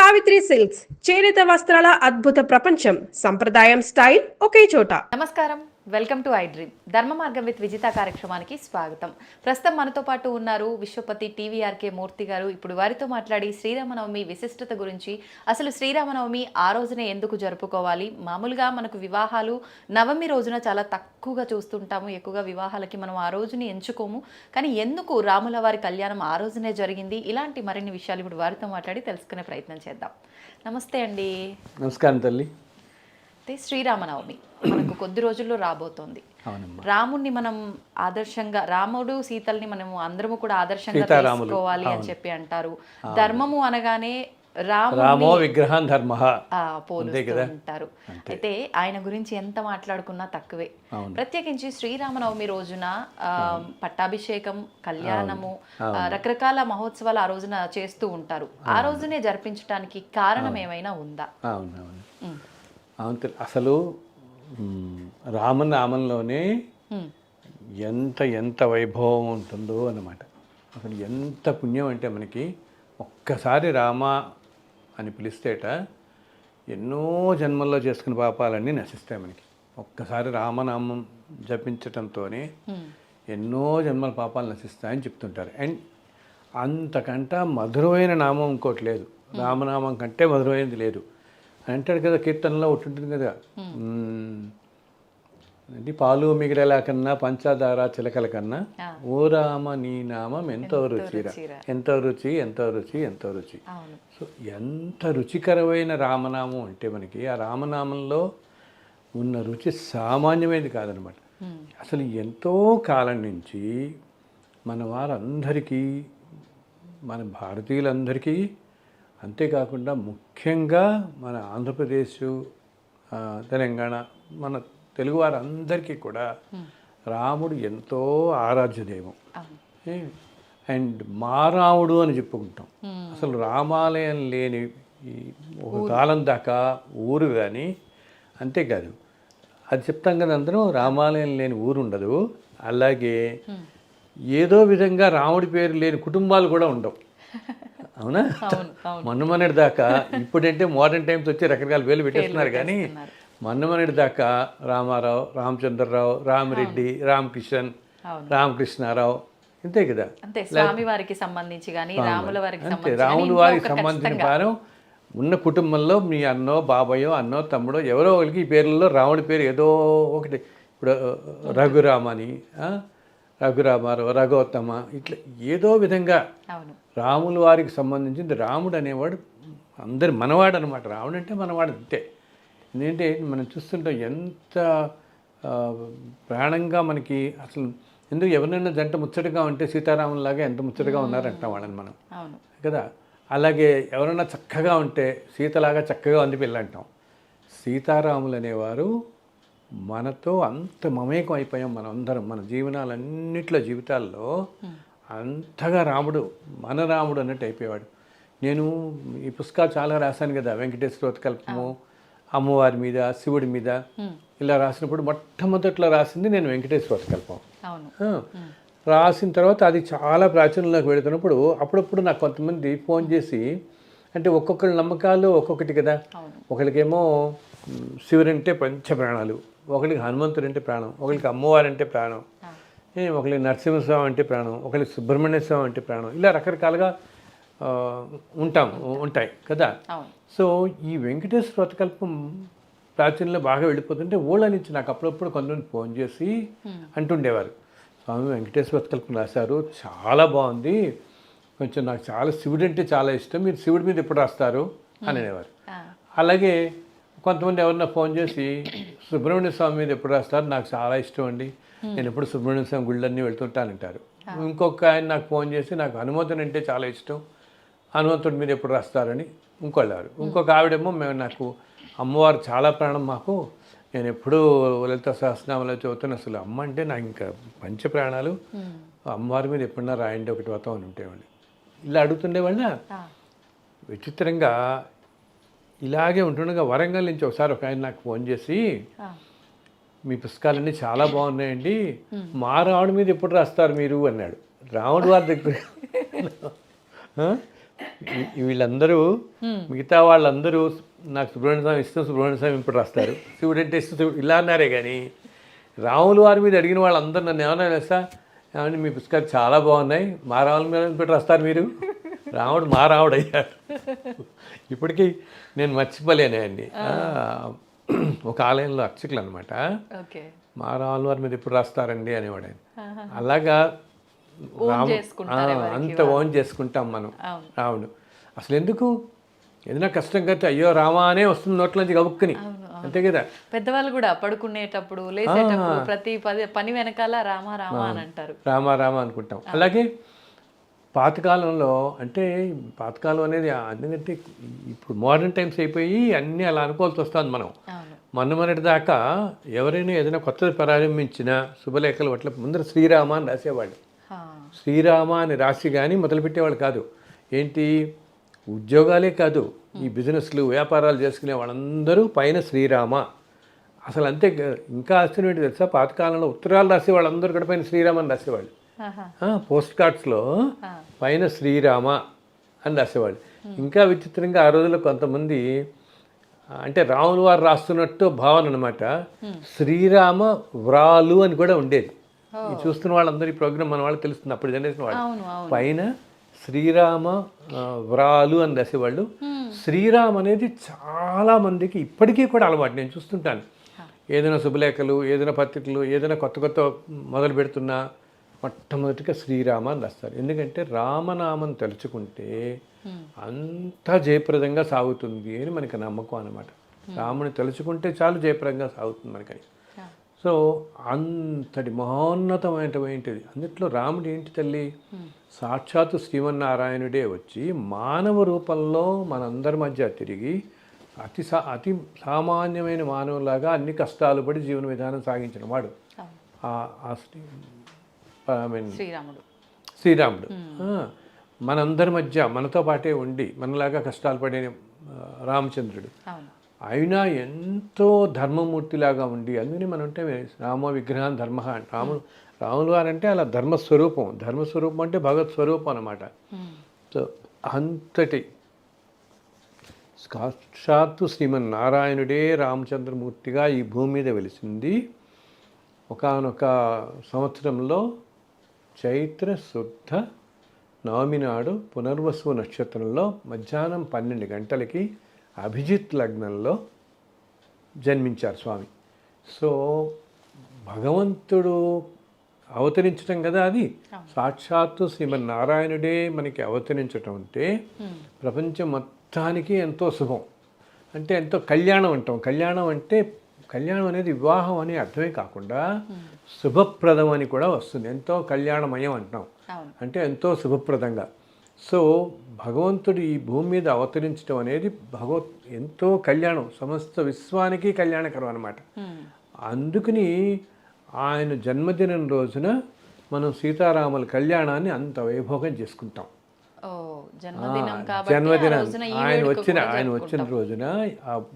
Savitri silks చేనేత వస్త్రాల అద్భుత ప్రపంచం. సంప్రదాయం స్టైల్ ఒకే చోట. నమస్కారం, వెల్కమ్ టు ఐ డ్రీమ్. ధర్మ మార్గం విత్ విజిత కార్యక్రమానికి స్వాగతం. ప్రస్తుతం మనతో పాటు ఉన్నారు విశ్వపతి టీవీఆర్కే మూర్తి గారు. ఇప్పుడు వారితో మాట్లాడి శ్రీరామనవమి విశిష్టత గురించి, అసలు శ్రీరామనవమి ఆ రోజునే ఎందుకు జరుపుకోవాలి, మామూలుగా మనకు వివాహాలు నవమి రోజున చాలా తక్కువగా చూస్తుంటాము, ఎక్కువగా వివాహాలకి మనం ఆ రోజుని ఎంచుకోము, కానీ ఎందుకు రాముల వారి కళ్యాణం ఆ రోజునే జరిగింది, ఇలాంటి మరిన్ని విషయాలు ఇప్పుడు వారితో మాట్లాడి తెలుసుకునే ప్రయత్నం చేద్దాం. నమస్తే అండి. నమస్కారం తల్లి. శ్రీరామనవమి మనకు కొద్ది రోజుల్లో రాబోతోంది. రాముడిని మనం ఆదర్శంగా, రాముడు సీతల్ని మనము అందరము కూడా ఆదర్శంగా తీసుకోవాలి అని చెప్పి అంటారు. ధర్మము అనగానే రామో విగ్రహం ధర్మ పోలుస్తుంటారు. అయితే ఆయన గురించి ఎంత మాట్లాడుకున్నా తక్కువే. ప్రత్యేకించి శ్రీరామనవమి రోజున పట్టాభిషేకం, కళ్యాణము, రకరకాల మహోత్సవాలు ఆ రోజున చేస్తూ ఉంటారు. ఆ రోజునే జరిపించడానికి కారణం ఏమైనా ఉందా? అవును, అసలు రామనామంలోనే ఎంత ఎంత వైభవం ఉంటుందో అన్నమాట. అసలు ఎంత పుణ్యం అంటే మనకి ఒక్కసారి రామ అని పిలిస్తేట ఎన్నో జన్మల్లో చేసుకున్న పాపాలన్నీ నశిస్తాయి మనకి. ఒక్కసారి రామనామం జపించటంతోనే ఎన్నో జన్మల పాపాలు నశిస్తాయని చెప్తుంటారు. అండ్ అంతకంట మధురమైన నామం ఇంకోటి లేదు, రామనామం కంటే మధురమైనది లేదు అంటాడు కదా. కీర్తనలో ఒకటి ఉంటుంది కదా, అంటే పాలు మిగిరేల కన్నా పంచదార చిలకల కన్నా ఓ రామ నీ నామం ఎంతో రుచిరా, ఎంతో రుచి, ఎంతో రుచి, ఎంతో రుచి. సో ఎంత రుచికరమైన రామనామం అంటే మనకి ఆ రామనామంలో ఉన్న రుచి సామాన్యమైనది కాదనమాట. అసలు ఎంతో కాలం నుంచి మన వారందరికీ, మన భారతీయులందరికీ, అంతేకాకుండా ముఖ్యంగా మన ఆంధ్రప్రదేశ్, తెలంగాణ, మన తెలుగు వారందరికీ కూడా రాముడు ఎంతో ఆరాధ్య దైవం. అండ్ మా రాముడు అని చెప్పుకుంటాం. అసలు రామాలయం లేని ఒక కాలం దాకా ఊరు కానీ, అంతేకాదు అది చెప్తాం కదా అందరం, రామాలయం లేని ఊరు ఉండదు. అలాగే ఏదో విధంగా రాముడి పేరు లేని కుటుంబాలు కూడా ఉండవు. అవునా? మొన్నమొన్నటి దాకా, ఇప్పుడంటే మోడర్న్ టైమ్స్ వచ్చి రకరకాల పేర్లు పెట్టేస్తున్నారు, కానీ మొన్నమొన్నటి దాకా రామారావు, రామచంద్రరావు, రామిరెడ్డి, రామకిషన్, రామకృష్ణారావు, ఇంతే కదా. స్వామి వారికి సంబంధించి కానీ రాముల వారికి అంతే, రాముల వారికి సంబంధించిన వారం ఉన్న కుటుంబంలో మీ అన్నో, బాబాయో, అన్నో, తమ్ముడో ఎవరో ఒకరికి ఈ పేర్లలో రాముడి పేరు ఏదో ఒకటి. ఇప్పుడు రఘురామని, రఘురామారావు, రఘోత్తమ, ఇట్లా ఏదో విధంగా రాముల వారికి సంబంధించింది. రాముడు అనేవాడు అందరి మనవాడు అనమాట. రాముడు అంటే మనవాడు అంతే. ఎందుకంటే మనం చూస్తుంటాం ఎంత ప్రాణంగా మనకి. అసలు ఎందుకు ఎవరినైనా జంట ముచ్చటగా ఉంటే సీతారాములాగా ఎంత ముచ్చటగా ఉన్నారంటాం వాళ్ళని మనం కదా. అలాగే ఎవరైనా చక్కగా ఉంటే సీతలాగా చక్కగా ఉంది పిల్ల అంటాం. సీతారాములు అనేవారు మనతో అంత మమేకం అయిపోయాం మనం అందరం. మన జీవితాల్లో అంతగా రాముడు, మన రాముడు అన్నట్టు అయిపోయేవాడు. నేను ఈ పుస్తకాలు చాలా రాశాను కదా, వెంకటేశ్వర కల్పము, అమ్మవారి మీద, శివుడి మీద ఇలా రాసినప్పుడు మొట్టమొదట్లో రాసింది నేను వెంకటేశ్వర కల్పం. రాసిన తర్వాత అది చాలా ప్రాచుర్యంలోకి వెళుతున్నప్పుడు అప్పుడప్పుడు నాకు కొంతమంది ఫోన్ చేసి, అంటే ఒక్కొక్కరి నమ్మకాలు ఒక్కొక్కటి కదా. ఒకరికేమో శివుడు అంటే పంచ ప్రాణాలు, ఒకరికి హనుమంతుడు అంటే ప్రాణం, ఒకరికి అమ్మవారు అంటే ప్రాణం, ఒకరికి నరసింహస్వామి అంటే ప్రాణం, ఒకరికి సుబ్రహ్మణ్య స్వామి అంటే ప్రాణం, ఇలా రకరకాలుగా ఉంటాయి కదా. సో ఈ వెంకటేశ్వర వ్రతకల్పం ప్రాచుర్యంలో బాగా వెళ్ళిపోతుంటే ఊళ్ళ నుంచి నాకు అప్పుడప్పుడు కొంతమంది ఫోన్ చేసి అంటుండేవారు, స్వామి వెంకటేశ్వర వ్రతకల్పం రాశారు, చాలా బాగుంది, కొంచెం నాకు చాలా శివుడు అంటే చాలా ఇష్టం, మీరు శివుడి మీద ఎప్పుడు రాస్తారు అని అనేవారు. అలాగే కొంతమంది ఎవరన్నా ఫోన్ చేసి సుబ్రహ్మణ్య స్వామి మీద ఎప్పుడు రాస్తారు, నాకు చాలా ఇష్టం అండి, నేను ఎప్పుడు సుబ్రహ్మణ్య స్వామి గుళ్ళన్నీ వెళ్తుంటానంటారు. ఇంకొక ఆయన నాకు ఫోన్ చేసి నాకు హనుమంతుడు అంటే చాలా ఇష్టం, హనుమంతుడి మీద ఎప్పుడు రాస్తారని ఇంకోళ్ళారు. ఇంకొక ఆవిడేమో నాకు అమ్మవారు చాలా ప్రాణం, మాకు నేను ఎప్పుడూ లలిత సహస్రనామంలో చదువుతున్న, అసలు అమ్మ అంటే నాకు ఇంకా పంచ ప్రాణాలు, అమ్మవారి మీద ఎప్పుడన్నా రాయండి ఒకటి వ్రతం అని ఉంటేవాళ్ళు. ఇలా అడుగుతుండేవాళ్ళ. విచిత్రంగా ఇలాగే ఉంటుండగా వరంగల్ నుంచి ఒకసారి ఒక ఆయన నాకు ఫోన్ చేసి, మీ పుస్తకాలన్నీ చాలా బాగున్నాయండి, మా రాముడి మీద ఎప్పుడు రాస్తారు మీరు అన్నాడు. రాముడు వారి దగ్గర వీళ్ళందరూ మిగతా వాళ్ళందరూ నాకు సుబ్రహ్మణ్య స్వామి ఇష్టం, సుబ్రహ్మణ్య స్వామి ఇప్పుడు రాస్తారు, శివుడు అంటే ఇష్టం ఇలా అన్నారే కానీ రాములు వారి మీద అడిగిన వాళ్ళందరూ నన్ను ఏమన్నా తెలుసా, ఏమంటే మీ పుస్తకాలు చాలా బాగున్నాయి, మా రాముల మీద పెట్టి రాస్తారు మీరు, రాముడు మా రాముడు అయ్యాడు. ఇప్పటికీ నేను మర్చిపోలేను ఆయన్ని. ఒక ఆలయంలో అర్చకులు అనమాట, మా రాముల వారి మీద ఎప్పుడు రాస్తారండి అనేవాడు ఆయన. అలాగా అంత ఓన్ చేసుకుంటాం మనం రాముడు. అసలు ఎందుకు ఏదైనా కష్టం కడితే అయ్యో రామా అనే వస్తుంది నోట్లోంచి గబుక్కుని, అంతే కదా. పెద్దవాళ్ళు కూడా పడుకునేటప్పుడు లేచేటప్పుడు ప్రతి పని వెనకాల రామ రామ అని అంటారు, రామ రామ అనుకుంటాం. అలాగే పాతకాలంలో అంటే పాతకాలం అనేది ఎందుకంటే ఇప్పుడు మోడర్న్ టైమ్స్ అయిపోయి అన్నీ అలా అనుకోవాల్సి వస్తుంది. మనం మొన్నటి దాకా ఎవరైనా ఏదైనా కొత్తది ప్రారంభించిన శుభలేఖలు అట్లా ముందర శ్రీరామ అని రాసేవాళ్ళు. శ్రీరామ అని రాసి కానీ మొదలుపెట్టేవాళ్ళు కాదు. ఏంటి ఉద్యోగాలే కాదు, ఈ బిజినెస్లు వ్యాపారాలు చేసుకునే వాళ్ళందరూ పైన శ్రీరామ. అసలు అంతే. ఇంకా ఆశ్చర్యం ఏంటి తెలుసా, పాతకాలంలో ఉత్తరాలు రాసే వాళ్ళందరూ కూడా పైన శ్రీరామ అని రాసేవాళ్ళు. పోస్ట్ కార్డ్స్లో పైన శ్రీరామ అని రాసేవాళ్ళు. ఇంకా విచిత్రంగా ఆ రోజుల్లో కొంతమంది అంటే రాములు వారు రాస్తున్నట్టు భావన అనమాట, శ్రీరామ వ్రాలు అని కూడా ఉండేది. చూస్తున్న వాళ్ళందరూ ఈ ప్రోగ్రామ్ మన వాళ్ళకి తెలుస్తుంది, అప్పుడు జనరేషన్ వాళ్ళు పైన శ్రీరామ వ్రాలు అని రాసేవాళ్ళు. శ్రీరామ్ అనేది చాలా మందికి ఇప్పటికీ కూడా అలవాటు. నేను చూస్తుంటాను ఏదైనా శుభలేఖలు, ఏదైనా పత్రికలు, ఏదైనా కొత్త కొత్త మొదలు పెడుతున్నా మొట్టమొదటిగా శ్రీరామ అని రాస్తారు. ఎందుకంటే రామనామం తలుచుకుంటే అంతా జయప్రదంగా సాగుతుంది అని మనకి నమ్మకం అనమాట. రాముని తలుచుకుంటే చాలు జయప్రదంగా సాగుతుంది మనకని. సో అంతటి మహోన్నతమైనటువంటిది. అందుట్లో రాముడు ఏంటి తల్లి, సాక్షాత్తు శ్రీమన్నారాయణుడే వచ్చి మానవ రూపంలో మనందరి మధ్య తిరిగి అతి సామాన్యమైన మానవులాగా అన్ని కష్టాలు పడి జీవన విధానం సాగించిన వాడు శ్రీరాముడు. మనందరి మధ్య మనతో పాటే ఉండి మనలాగా కష్టాలు పడే రామచంద్రుడు. అయినా ఎంతో ధర్మమూర్తిలాగా ఉండి, అందుకని మనం అంటే రామ విగ్రహం ధర్మ. రాములు వారు అంటే అలా ధర్మస్వరూపం. ధర్మస్వరూపం అంటే భగవత్ స్వరూపం అన్నమాట. సో అంతటి సాక్షాత్తు శ్రీమన్నారాయణుడే రామచంద్రమూర్తిగా ఈ భూమి మీద వెలిసింది. ఒకానొక సంవత్సరంలో చైత్ర శుద్ధ నవమి నాడు పునర్వసు నక్షత్రంలో మధ్యాహ్నం 12 గంటలకి అభిజిత్ లగ్నంలో జన్మించారు స్వామి. సో భగవంతుడు అవతరించటం కదా, అది సాక్షాత్తు శ్రీమన్నారాయణుడే మనకి అవతరించటం అంటే ప్రపంచం మొత్తానికి ఎంతో శుభం. అంటే ఎంతో కళ్యాణం అంటాం. కళ్యాణం అనేది వివాహం అనే అర్థమే కాకుండా శుభప్రదం అని కూడా వస్తుంది. ఎంతో కళ్యాణమయం అంటాం, అంటే ఎంతో శుభప్రదంగా. సో భగవంతుడు ఈ భూమి మీద అవతరించడం అనేది ఎంతో కళ్యాణం, సమస్త విశ్వానికి కళ్యాణకరం అన్నమాట. అందుకని ఆయన జన్మదినం రోజున మనం సీతారాముల కళ్యాణాన్ని అంత వైభోగం చేసుకుంటాం. జన్మదినం ఆయన వచ్చిన రోజున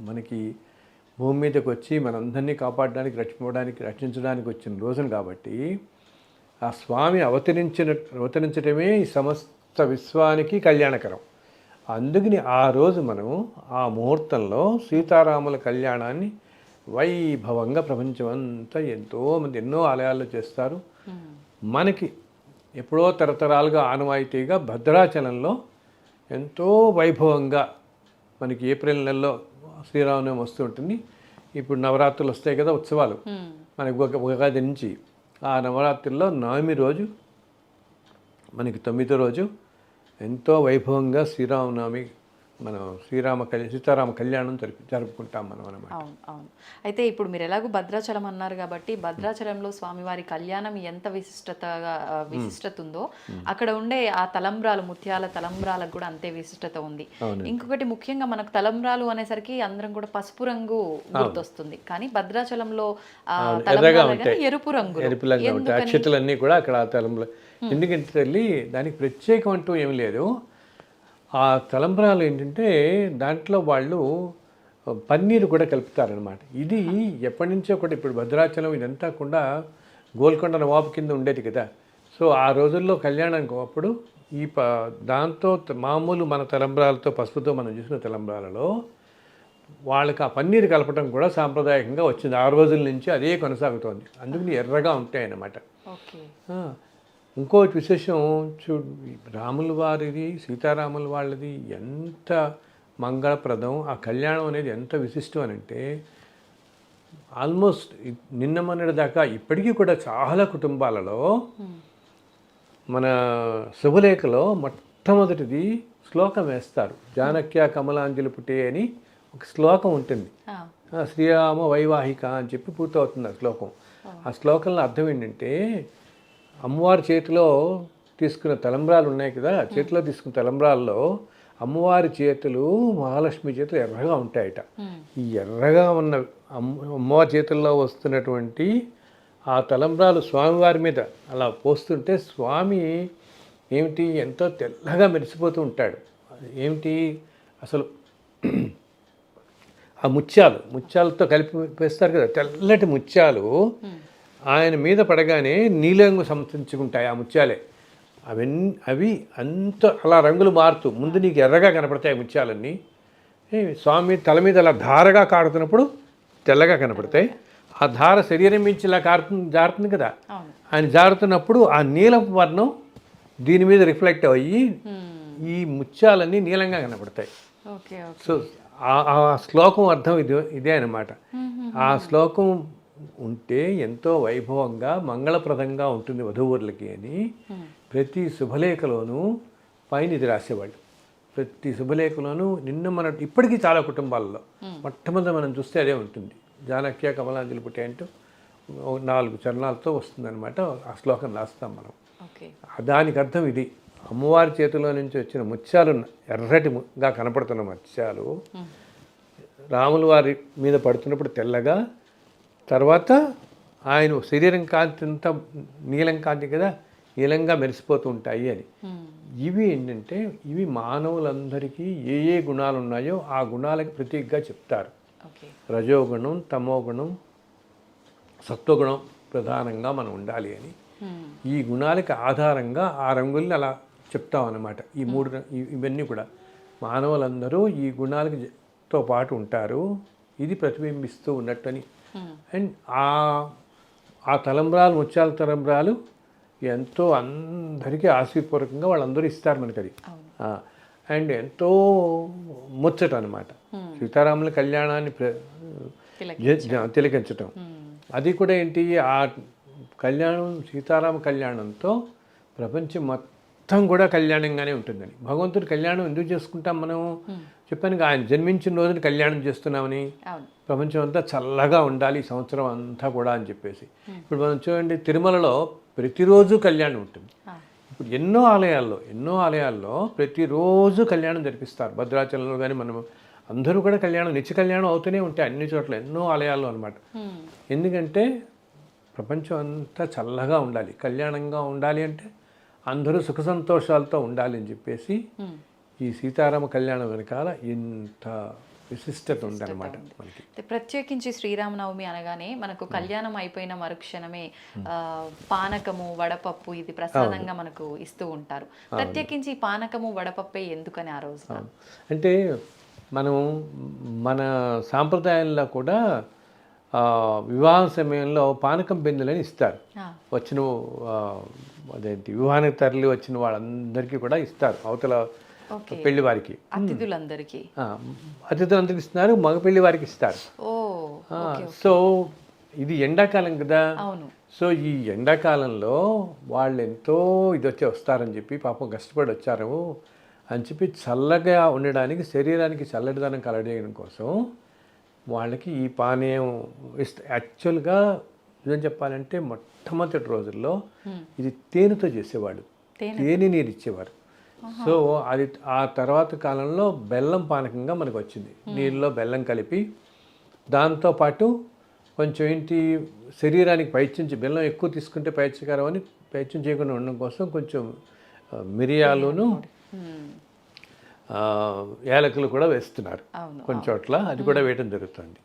మనికి భూమి మీదకి వచ్చి మనందరినీ కాపాడడానికి, రక్షించడానికి వచ్చిన రోజున కాబట్టి ఆ స్వామి అవతరించడమే ఈ సమస్త విశ్వానికి కళ్యాణకరం. అందుకని ఆ రోజు మనం ఆ ముహూర్తంలో సీతారాముల కళ్యాణాన్ని వైభవంగా ప్రపంచమంతా ఎంతోమంది ఎన్నో ఆలయాల్లో చేస్తారు. మనకి ఎప్పుడో తరతరాలుగా ఆనవాయితీగా భద్రాచలంలో ఎంతో వైభవంగా మనకి ఏప్రిల్ నెలలో శ్రీరామనవమి వస్తూ ఉంటుంది. ఇప్పుడు నవరాత్రులు వస్తాయి కదా, ఉత్సవాలు మనకి ఉగాది నుంచి. ఆ నవరాత్రుల్లో నవమి రోజు మనకి 9వ రోజు ఎంతో వైభవంగా శ్రీరామనవమి మనం సీతారామ కళ్యాణం జరుపుకుంటాం మనం అన్నమాట. అవును. అయితే ఇప్పుడు మీరు ఎలాగో భద్రాచలం అన్నారు కాబట్టి భద్రాచలంలో స్వామివారి కళ్యాణం ఎంత విశిష్టత ఉందో అక్కడ ఉండే ఆ తలంబ్రాలు, ముత్యాల తలంబ్రాలకు కూడా అంతే విశిష్టత ఉంది. ఇంకొకటి ముఖ్యంగా మనకు తలంబ్రాలు అనేసరికి అందరం కూడా పసుపు రంగు గుర్తొస్తుంది, కానీ భద్రాచలంలో ఎరుపు రంగు అక్షతలన్నీ కూడా అక్కడ తలంబ్రాలు. ఎందుకంటే తల్లి దానికి ప్రత్యేకం అంటూ ఏమి లేదు. ఆ తలంబ్రాలు ఏంటంటే దాంట్లో వాళ్ళు పన్నీరు కూడా కలుపుతారనమాట. ఇది ఎప్పటి నుంచో కూడా, ఇప్పుడు భద్రాచలం ఇదంతా కూడా గోల్కొండ నవాబు కింద ఉండేది కదా. సో ఆ రోజుల్లో కళ్యాణానికి అప్పుడు దాంతో మామూలు మన తలంబ్రాలతో పసుపుతో మనం చూసిన తలంబ్రాలలో వాళ్ళకి ఆ పన్నీరు కలపడం కూడా సాంప్రదాయకంగా వచ్చింది. ఆ రోజుల నుంచి అదే కొనసాగుతోంది. అందుకని ఎర్రగా ఉంటాయన్నమాట. ఓకే. ఇంకోటి విశేషం రాముల వారిది సీతారాముల వాళ్ళది ఎంత మంగళప్రదం, ఆ కళ్యాణం అనేది ఎంత విశిష్టం అని అంటే ఆల్మోస్ట్ నిన్న మొన్నటి దాకా ఇప్పటికీ కూడా చాలా కుటుంబాలలో మన శుభలేఖలో మొట్టమొదటిది శ్లోకం వేస్తారు. జానక్య కమలాంజలి పుటే అని ఒక శ్లోకం ఉంటుంది. శ్రీరామ వైవాహిక అని చెప్పి పూర్తవుతుంది ఆ శ్లోకం. ఆ శ్లోకంలో అర్థం ఏంటంటే అమ్మవారి చేతిలో తీసుకున్న తలంబ్రాలు ఉన్నాయి కదా, చేతిలో తీసుకున్న తలంబ్రాల్లో అమ్మవారి చేతులు మహాలక్ష్మి చేతులు ఎర్రగా ఉంటాయట. ఈ ఎర్రగా ఉన్న అమ్మవారి చేతుల్లో వస్తున్నటువంటి ఆ తలంబ్రాలు స్వామివారి మీద అలా పోస్తుంటే స్వామి ఏమిటి ఎంతో తెల్లగా మెరిసిపోతూ ఉంటాడు. ఏమిటి అసలు ఆ ముత్యాలతో కలిపి వేస్తారు కదా, తెల్లటి ముత్యాలు ఆయన మీద పడగానే నీలంగు సంతరించుకుంటాయి ఆ ముత్యాలే. అవి అంత అలా రంగులు మారుతూ ముందు నీకు ఎర్రగా కనపడతాయి ముత్యాలన్నీ. స్వామి తల మీద అలా ధారగా కారుతున్నప్పుడు తెల్లగా కనపడతాయి. ఆ ధార శరీరం నుంచి ఇలా జారుతుంది కదా, ఆయన జారుతున్నప్పుడు ఆ నీలపు వర్ణం దీని మీద రిఫ్లెక్ట్ అయ్యి ఈ ముత్యాలన్నీ నీలంగా కనపడతాయి. సో ఆ శ్లోకం అర్థం ఇదే అన్నమాట. ఆ శ్లోకం ఉంటే ఎంతో వైభవంగా మంగళప్రదంగా ఉంటుంది వధూవరులకి అని ప్రతి శుభలేఖలోనూ పైన ఇది రాసేవాళ్ళు. ప్రతి శుభలేఖలోనూ ఇప్పటికీ చాలా కుటుంబాల్లో మొట్టమొదటి మనం చూస్తే అదే ఉంటుంది. జానక్య కమలాంజలి పుట్టే అంటూ 4 చరణాలతో వస్తుందన్నమాట. ఆ శ్లోకం రాస్తాం మనం. దానికి అర్థం ఇది. అమ్మవారి చేతిలో నుంచి వచ్చిన ముత్యాలు ఎర్రటిగా కనపడుతున్న ముత్యాలు రాముల వారి మీద పడుతున్నప్పుడు తెల్లగా, తర్వాత ఆయన శరీరం కాంతి అంతా నీలం కాంతి కదా, నీలంగా మెరిసిపోతూ ఉంటాయి అని. ఇవి ఏంటంటే ఇవి మానవులందరికీ ఏ ఏ గుణాలు ఉన్నాయో ఆ గుణాలకు ప్రతీకగా చెప్తారు. రజోగుణం, తమోగుణం, సత్వగుణం ప్రధానంగా మనం ఉండాలి అని. ఈ గుణాలకి ఆధారంగా ఆ రంగుల్ని అలా చెప్తాం అన్నమాట. ఈ 3 ఇవన్నీ కూడా మానవులందరూ ఈ గుణాలతో పాటు ఉంటారు, ఇది ప్రతిబింబిస్తూ ఉన్నట్టని. అండ్ ఆ తలంబ్రాలు ముత్యాల తలంబ్రాలు ఎంతో అందరికీ ఆశీర్పూర్వకంగా వాళ్ళందరూ ఇస్తారు మనకి అది. అండ్ ఎంతో ముచ్చట అనమాట. సీతారాముల కళ్యాణాన్ని తిలకించటం అది కూడా ఏంటి, ఆ కళ్యాణం సీతారామ కళ్యాణంతో ప్రపంచం మొత్తం కూడా కళ్యాణంగానే ఉంటుందని. భగవంతుడి కళ్యాణం ఎందుకు చేసుకుంటాం మనం? చెప్పాను ఆయన జన్మించిన రోజున కళ్యాణం చేస్తున్నామని. ప్రపంచం అంతా చల్లగా ఉండాలి ఈ సంవత్సరం అంతా కూడా అని చెప్పేసి. ఇప్పుడు మనం చూడండి, తిరుమలలో ప్రతిరోజు కళ్యాణం ఉంటుంది. ఇప్పుడు ఎన్నో ఆలయాల్లో ప్రతిరోజు కళ్యాణం జరిపిస్తారు. భద్రాచలంలో కానీ మనం అందరూ కూడా నిత్య కళ్యాణం అవుతూనే ఉంటాయి అన్ని చోట్ల, ఎన్నో ఆలయాల్లో అనమాట. ఎందుకంటే ప్రపంచం అంతా చల్లగా ఉండాలి, కళ్యాణంగా ఉండాలి అంటే అందరూ సుఖ సంతోషాలతో ఉండాలి అని చెప్పేసి ఈ సీతారామ కళ్యాణం వెనకాల ఇంత విశిష్టత ఉందన్నమాట మనకి. ప్రత్యేకించి శ్రీరామనవమి అనగానే మనకు కళ్యాణం అయిపోయిన మరుక్షణమే పానకము, వడపప్పు ఇది ప్రసాదంగా మనకు ఇస్తూ ఉంటారు. ప్రత్యేకించి పానకము, వడపప్పే ఎందుకని ఆ రోజు? అంటే మనం మన సాంప్రదాయంలో కూడా వివాహం సమయంలో పానకం బిందెలని ఇస్తారు. వచ్చిన అదేంటి వివాహానికి తరలి వచ్చిన వాళ్ళందరికీ కూడా ఇస్తారు. అవతల పెళ్లి వారికి, అతిథులందరికీ ఇస్తున్నారు, మగ పెళ్లి వారికి ఇస్తారు. సో ఇది ఎండాకాలం కదా, సో ఈ ఎండాకాలంలో వాళ్ళు ఎంతో వస్తారని చెప్పి పాపం కష్టపడి వచ్చారు అని చెప్పి చల్లగా ఉండడానికి, శరీరానికి చల్లటిదనం కలగడం కోసం వాళ్ళకి ఈ పానీయం యాక్చువల్గా నిజం చెప్పాలంటే మొట్టమొదటి రోజుల్లో ఇది తేనెతో చేసేవాడు, తేనె నీరు ఇచ్చేవారు. సో అది ఆ తర్వాత కాలంలో బెల్లం పానకంగా మనకు వచ్చింది. నీళ్ళలో బెల్లం కలిపి దాంతోపాటు కొంచెం శరీరానికి బెల్లం ఎక్కువ తీసుకుంటే పైత్యకరం అని పైత్యం చేయకుండా ఉండడం కోసం కొంచెం మిరియాలును యాలకులు కూడా వేస్తున్నారు కొన్ని చోట్ల, అది కూడా వేయటం జరుగుతుంది.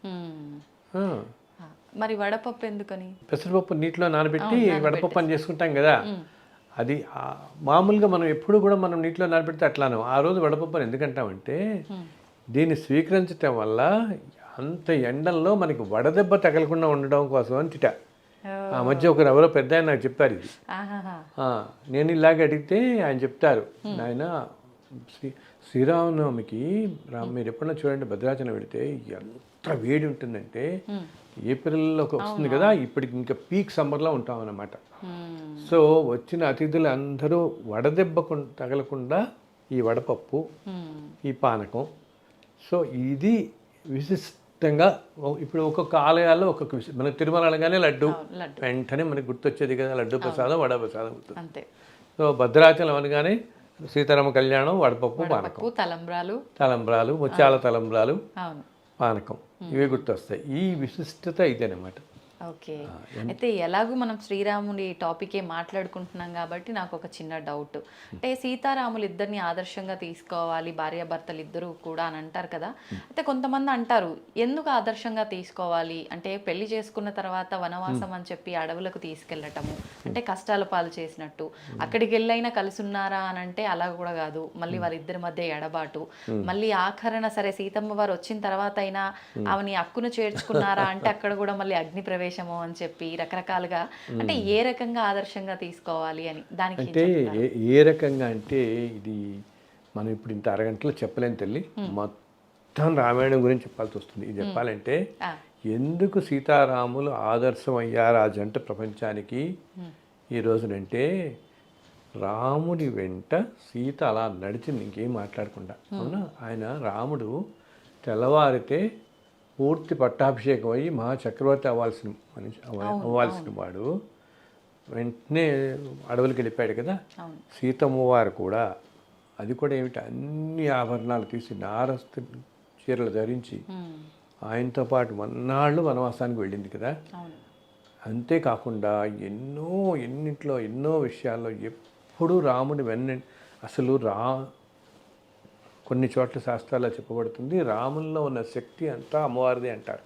మరి వడపప్పు ఎందుకని? పెసరపప్పు నీటిలో నానబెట్టి వడపప్పు అని చేసుకుంటాం కదా, అది మామూలుగా మనం ఎప్పుడు కూడా మనం నీటిలో నానబెడితే అట్లాను. ఆ రోజు వడపప్పుని ఎందుకంటామంటే దీన్ని స్వీకరించటం వల్ల అంత ఎండల్లో మనకి వడదెబ్బ తగలకుండా ఉండడం కోసం అని తిట. ఆ మధ్య ఒకరు ఎవరో పెద్ద ఆయన నాకు చెప్పారు ఇది. నేను ఇలాగ అడిగితే ఆయన చెప్తారు, ఆయన శ్రీరామనవమికి మీరు ఎప్పుడన్నా చూడండి భద్రాచలం వెళితే ఎంత వేడి ఉంటుందంటే ఏప్రిల్లోకి వస్తుంది కదా, ఇప్పటికి ఇంకా పీక్ సమ్మర్లో ఉంటాం అన్నమాట. సో వచ్చిన అతిథులు అందరూ వడదెబ్బ తగలకుండా ఈ వడపప్పు, ఈ పానకం, సో ఇది విశిష్టంగా ఇప్పుడు ఒక్కొక్క ఆలయాల్లో ఒక్కొక్క మనకు తిరుమల అనగానే లడ్డు వెంటనే మనకి గుర్తొచ్చేది కదా, లడ్డు ప్రసాదం, వడ ప్రసాదం గుర్తు. సో భద్రాచలం అనగానే సీతారామ కళ్యాణం, వడపప్పు, పానకం, తలంబ్రాలు, ముత్యాల తలంబ్రాలు, పానకం, ఇవే గుర్తొస్తాయి. ఈ విశిష్టత ఇదేనమాట. ఓకే, అయితే ఎలాగూ మనం శ్రీరాముడి టాపికే మాట్లాడుకుంటున్నాం కాబట్టి నాకు ఒక చిన్న డౌట్. అంటే సీతారాములు ఇద్దరిని ఆదర్శంగా తీసుకోవాలి భార్యాభర్తలు ఇద్దరు కూడా అని అంటారు కదా. అయితే కొంతమంది అంటారు ఎందుకు ఆదర్శంగా తీసుకోవాలి అంటే పెళ్లి చేసుకున్న తర్వాత వనవాసం అని చెప్పి అడవులకు తీసుకెళ్ళటము అంటే కష్టాల పాలు చేసినట్టు, అక్కడికి వెళ్ళైనా కలిసి ఉన్నారా అని అంటే అలా కూడా కాదు, మళ్ళీ వాళ్ళిద్దరి మధ్య ఎడబాటు, మళ్ళీ ఆఖరణ సరే సీతమ్మ వారు వచ్చిన తర్వాత అయినా ఆమెని అక్కును చేర్చుకున్నారా అంటే అక్కడ కూడా మళ్ళీ అగ్ని ప్రవేశము అని చెప్పి రకరకాలుగా, అంటే ఏ రకంగా ఆదర్శంగా తీసుకోవాలి అని దానికి అంటే ఏ రకంగా అంటే ఇది మనం ఇప్పుడు ఇంత అరగంటలో చెప్పలేని తల్లి, మొత్తం రామాయణం గురించి చెప్పాల్సి వస్తుంది. ఇది చెప్పాలంటే ఎందుకు సీతారాములు ఆదర్శం అయ్యారు ఆ జంట ప్రపంచానికి ఈ రోజునంటే రాముడి వెంట సీత అలా నడిచింది ఇంకేం మాట్లాడకుండా. అవునా, ఆయన రాముడు తెల్లవారితే పూర్తి పట్టాభిషేకం అయ్యి మహాచక్రవర్తి అవ్వాల్సిన వాడు వెంటనే అడవులకి వెళ్ళిపోయాడు కదా. సీతమ్మ వారు కూడా అది కూడా ఏమిటి అన్ని ఆభరణాలు తీసి నారస్తు చీరలు ధరించి ఆయనతో పాటు మన్నాళ్ళు వనవాసానికి వెళ్ళింది కదా. అంతేకాకుండా ఎన్నో విషయాల్లో ఎప్పుడూ రాముడి అసలు కొన్ని చోట్ల శాస్త్రాల్లో చెప్పబడుతుంది రాముల్లో ఉన్న శక్తి అంతా అమ్మవారిదే అంటారు.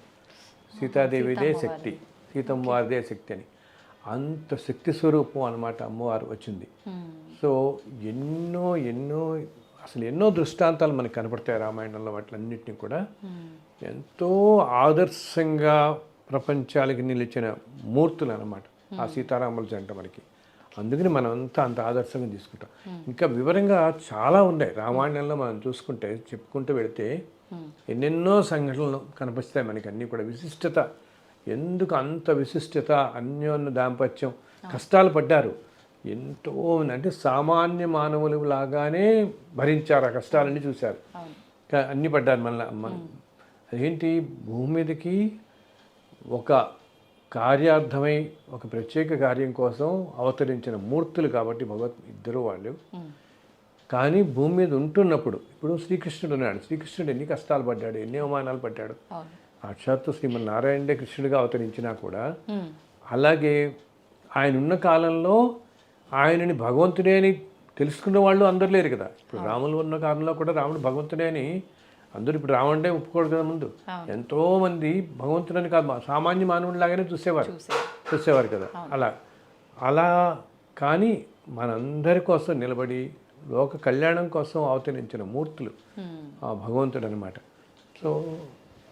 సీతాదేవిదే శక్తి, సీతమ్మవారిదే శక్తి అని. అంత శక్తి స్వరూపం అన్నమాట అమ్మవారు వచ్చింది. సో ఎన్నో దృష్టాంతాలు మనకు కనపడతాయి రామాయణంలో. వాటిలన్నింటినీ కూడా ఎంతో ఆదర్శంగా ప్రపంచాలకి నిలిచిన మూర్తులు అన్నమాట ఆ సీతారాముల జంట మనకి. అందుకని మనం అంతా అంత ఆదర్శంగా తీసుకుంటాం. ఇంకా వివరంగా చాలా ఉన్నాయి రామాయణంలో మనం చూసుకుంటే, చెప్పుకుంటూ వెళితే ఎన్నెన్నో సంఘటనలు కనిపిస్తాయి మనకి. అన్నీ కూడా విశిష్టత, ఎందుకు అంత విశిష్టత, అన్యోన్య దాంపత్యం, కష్టాలు పడ్డారు ఎంతో, అంటే సామాన్య మానవులు లాగానే భరించారు ఆ కష్టాలన్నీ చూశారు, అన్నీ పడ్డారు. మళ్ళీ అదేంటి భూమి మీదకి ఒక కార్యార్థమై ఒక ప్రత్యేక కార్యం కోసం అవతరించిన మూర్తులు కాబట్టి ఇద్దరు వాళ్ళు. కానీ భూమి మీద ఉంటున్నప్పుడు ఇప్పుడు శ్రీకృష్ణుడు ఉన్నాడు, శ్రీకృష్ణుడు ఎన్ని కష్టాలు పడ్డాడు, ఎన్ని అవమానాలు పడ్డాడు. సాక్షాత్తు శ్రీమన్నారాయణుడే కృష్ణుడిగా అవతరించినా కూడా అలాగే ఆయన ఉన్న కాలంలో ఆయనని భగవంతుడే అని తెలుసుకున్న వాళ్ళు అందరు లేరు కదా. ఇప్పుడు రాములు ఉన్న కాలంలో కూడా రాముడు భగవంతుడే అని అందరూ ఇప్పుడు రాముడే ఒప్పుకోడు కదా. ముందు ఎంతోమంది భగవంతుడని కాదు సామాన్య మానవుడిలాగానే చూసేవారు కదా. అలా కానీ మనందరి కోసం నిలబడి లోక కళ్యాణం కోసం అవతరించిన మూర్తులు ఆ భగవంతుడు అనమాట. సో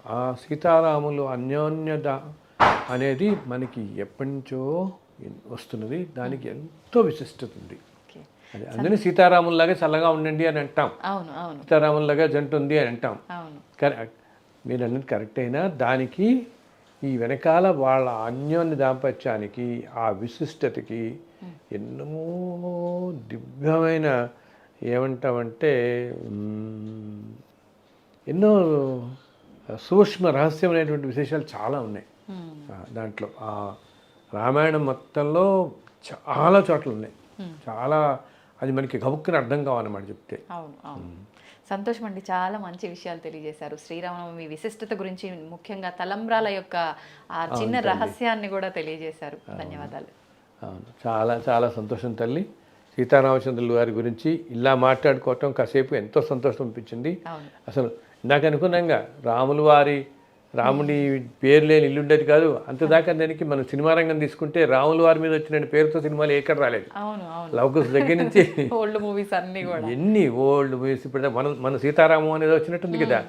ఆ సీతారాములు అన్యోన్యత అనేది మనకి ఎప్పటి నుంచో వస్తున్నది, దానికి ఎంతో విశిష్టత ఉంది. అందుకని సీతారాముల్లాగా చల్లగా ఉండండి అని అంటాం, సీతారాముల్లాగా జంట ఉంది అని అంటాం. మీరు అన్నది కరెక్ట్ అయినా దానికి ఈ వెనకాల వాళ్ళ అన్యోన్య దాంపత్యానికి ఆ విశిష్టతకి ఎన్నో దివ్యమైన ఏమంటామంటే ఎన్నో సూక్ష్మ రహస్యమైనటువంటి విశేషాలు చాలా ఉన్నాయి దాంట్లో. ఆ రామాయణం మొత్తంలో చాలా చోట్ల ఉన్నాయి, చాలా అది మనకి గబుక్కుని అర్థం కావాలన్నమాట చెప్తే. సంతోషం అండి, చాలా మంచి విషయాలు తెలియజేశారు. శ్రీరామనవమి విశిష్టత గురించి, ముఖ్యంగా తలంబ్రాల యొక్క ఆ చిన్న రహస్యాన్ని కూడా తెలియజేశారు. ధన్యవాదాలు. చాలా చాలా సంతోషం తల్లి. సీతారామచంద్రుల వారి గురించి ఇలా మాట్లాడుకోవటం కాసేపు ఎంతో సంతోషం అనిపించింది. అసలు ఇందాక అనుకున్నాగా రాముడి పేరు లేని ఇల్లు ఉండేది కాదు. అంతదాకా దానికి మనం సినిమా రంగం తీసుకుంటే రాముల వారి మీద వచ్చిన పేరుతో సినిమాలు ఎక్కడ రాలేదు. అవును అవును లవకుశ దగ్గర నుంచి ఓల్డ్ మూవీస్ అన్ని కూడా ఎన్ని ఓల్డ్ మూవీస్ ఇప్పుడు మన సీతారామం అనేది వచ్చినట్టుంది కదా.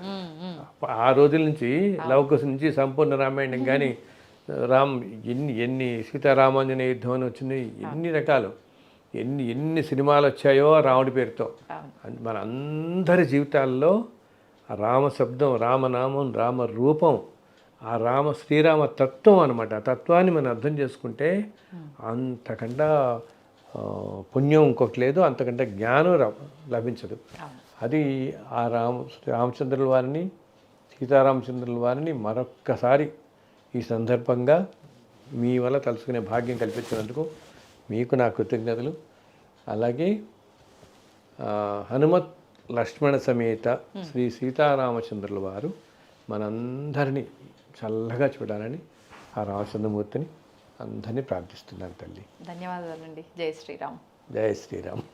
ఆ రోజుల నుంచి లవకుశ నుంచి సంపూర్ణ రామాయణం కానీ ఎన్ని సీతారామాంజనేయ యుద్ధం అని వచ్చినాయి, ఎన్ని రకాలు ఎన్ని సినిమాలు వచ్చాయో రాముడి పేరుతో. మన అందరి జీవితాల్లో ఆ రామ శబ్దం, రామనామం, రామ రూపం, ఆ శ్రీరామ తత్వం అనమాట. ఆ తత్వాన్ని మనం అర్థం చేసుకుంటే అంతకంటే పుణ్యం ఇంకొకటి లేదు, అంతకంటే జ్ఞానం లభించదు. అది ఆ రామచంద్రుల వారిని, సీతారామచంద్రుల వారిని మరొక్కసారి ఈ సందర్భంగా మీ వల్ల తలుసుకునే భాగ్యం కల్పించినందుకు మీకు నా కృతజ్ఞతలు. అలాగే హనుమత్ లక్ష్మణ సమేత శ్రీ సీతారామచంద్రుల వారు మనందరినీ చల్లగా చూడాలని ఆ రామచంద్రమూర్తిని అందరినీ ప్రార్థిస్తున్నాను తల్లి. ధన్యవాదాలండి. జై శ్రీరామ్. జై శ్రీరామ్.